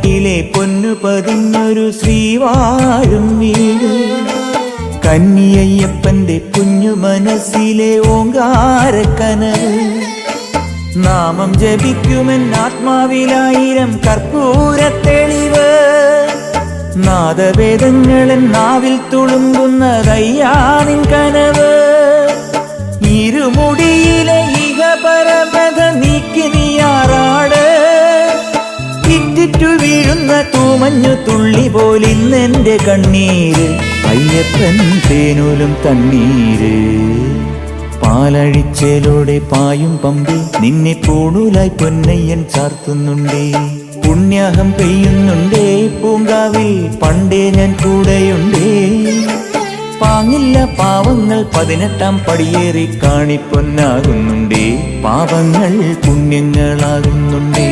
വീട്ടിലെ പൊന്നു പതിഞ്ഞൊരു ശ്രീവാഴും വീട്. കന്നിയയ്യപ്പന്റെ കുഞ്ഞു മനസ്സിലെ ഓങ്കാരക്കനവ്. നാമം ജപിക്കുമെൻ ആത്മാവിലായിരം കർപ്പൂരത്തെളിവ്. നാദവേദങ്ങളൻ നാവിൽ തുളുമ്പുന്നതയ്യാനിൻ കനവ്. ഇരുമുടിയിലെ ഇഹപരമത നീക്കി നീയാറാട്. ഇറ്റിറ്റു വീഴുന്ന തൂമഞ്ഞു തുള്ളി പോലിന്നെന്റെ കണ്ണീര്. അയ്യപ്പൻ തേനൂലും തണ്ണീര്. പാലഴിച്ചേലോടെ പായും പമ്പി നിന്നെ പൂണൂലായി പൊന്നയ്യൻ ചാർത്തുന്നുണ്ടേ. പുണ്യാഹം പെയ്യുന്നുണ്ടേ പൂങ്കാവിൽ പണ്ടേ ഞാൻ കൂടെയുണ്ടേ. പാങ്ങില്ല പാവങ്ങൾ 18-ാം പടിയേറി കാണിപ്പൊന്നാകുന്നുണ്ടേ. പാപങ്ങൾ പുണ്യങ്ങളാകുന്നുണ്ടേ.